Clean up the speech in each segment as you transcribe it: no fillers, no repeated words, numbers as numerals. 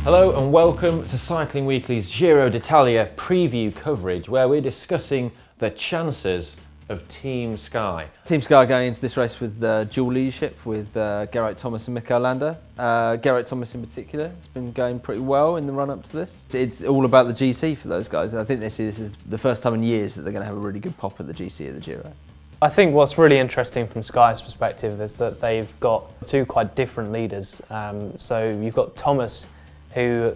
Hello and welcome to Cycling Weekly's Giro d'Italia preview coverage, where we're discussing the chances of Team Sky. Team Sky going into this race with dual leadership with Geraint Thomas and Mikel Landa. Geraint Thomas in particular has been going pretty well in the run-up to this. It's all about the GC for those guys. I think this is the first time in years that they're going to have a really good pop at the GC at the Giro. I think what's really interesting from Sky's perspective is that they've got two quite different leaders. So you've got Thomas, who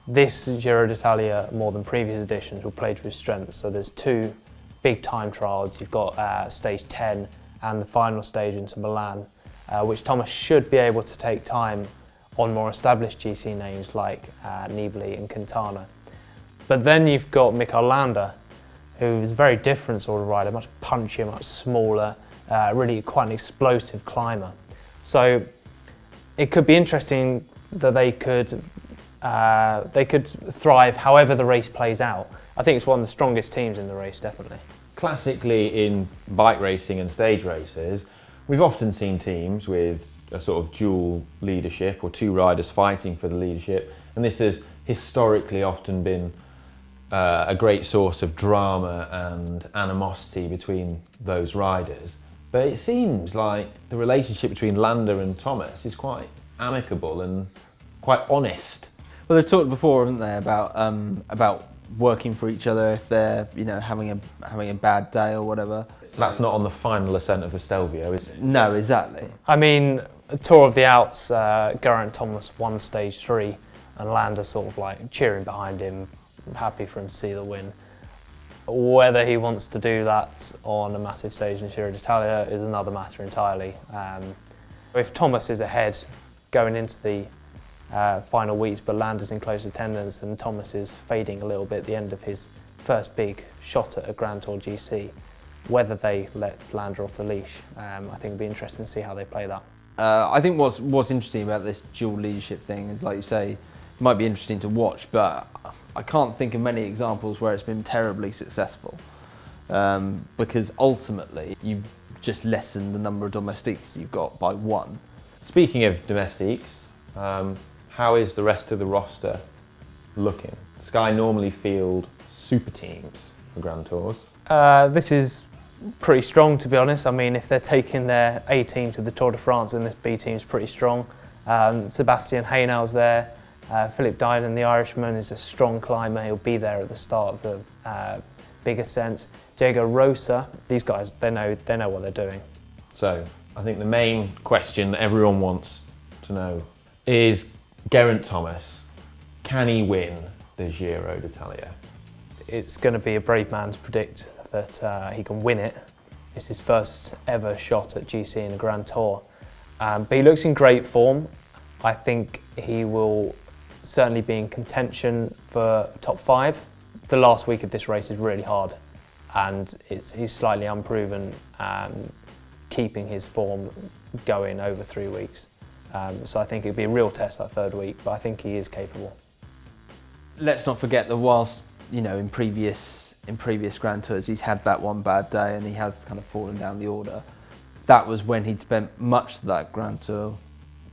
this Giro d'Italia, more than previous editions, will play to his strengths. So there's two big time trials. You've got stage 10 and the final stage into Milan, which Thomas should be able to take time on more established GC names like Nibali and Quintana. But then you've got Mikel Landa, who is a very different sort of rider, much punchier, much smaller, really quite an explosive climber. So it could be interesting that they could thrive however the race plays out. I think it's one of the strongest teams in the race, definitely. Classically in bike racing and stage races, we've often seen teams with a sort of dual leadership or two riders fighting for the leadership, and this has historically often been a great source of drama and animosity between those riders. But it seems like the relationship between Landa and Thomas is quite amicable and quite honest. Well, they've talked before, haven't they, about working for each other if they're, you know, having a bad day or whatever. That's not on the final ascent of the Stelvio, is it? No, exactly. I mean, Tour of the Alps, Geraint Thomas won stage 3 and Landa sort of like cheering behind him, happy for him to see the win. Whether he wants to do that on a massive stage in Giro d'Italia is another matter entirely. If Thomas is ahead going into the final weeks, but Landa's in close attendance and Thomas is fading a little bit at the end of his first big shot at a Grand Tour GC, whether they let Landa off the leash, I think it'll be interesting to see how they play that. I think what's interesting about this dual leadership thing is, like you say, it might be interesting to watch, but I can't think of many examples where it's been terribly successful, because ultimately you've just lessened the number of domestiques you've got by one. Speaking of domestiques, how is the rest of the roster looking? Sky normally field super teams for Grand Tours. This is pretty strong, to be honest. I mean, if they're taking their A team to the Tour de France, then this B team's pretty strong. Sebastian Hainault's there. Philip Dyden, the Irishman, is a strong climber. He'll be there at the start of the big ascents. Diego Rosa, these guys, they know what they're doing. So I think the main question that everyone wants to know is Geraint Thomas, can he win the Giro d'Italia? It's going to be a brave man to predict that he can win it. It's his first ever shot at GC in a Grand Tour. But he looks in great form. I think he will certainly be in contention for top 5. The last week of this race is really hard, and he's slightly unproven, keeping his form going over 3 weeks. So I think it'd be a real test that third week, but I think he is capable. Let's not forget that whilst, you know, in previous Grand Tours he's had that one bad day and he has kind of fallen down the order, that was when he'd spent much of that Grand Tour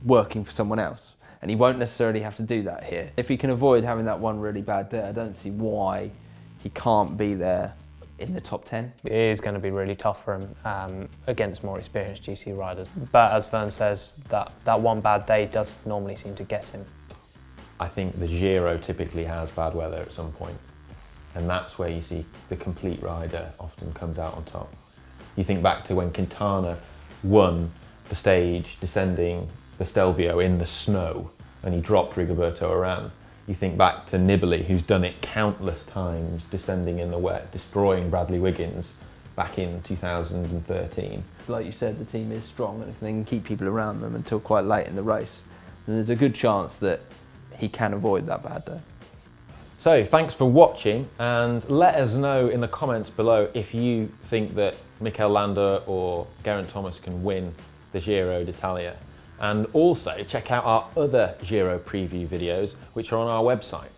working for someone else, and he won't necessarily have to do that here. If he can avoid having that one really bad day, I don't see why he can't be there in the top 10. It is going to be really tough for him against more experienced GC riders. But as Vern says, that one bad day does normally seem to get him. I think the Giro typically has bad weather at some point, and that's where you see the complete rider often comes out on top. You think back to when Quintana won the stage descending the Stelvio in the snow and he dropped Rigoberto Urán. You think back to Nibali, who's done it countless times, descending in the wet, destroying Bradley Wiggins back in 2013. Like you said, the team is strong, and if they can keep people around them until quite late in the race, then there's a good chance that he can avoid that bad day. So thanks for watching, and let us know in the comments below if you think that Mikel Landa or Geraint Thomas can win the Giro d'Italia. And also check out our other Giro preview videos, which are on our website.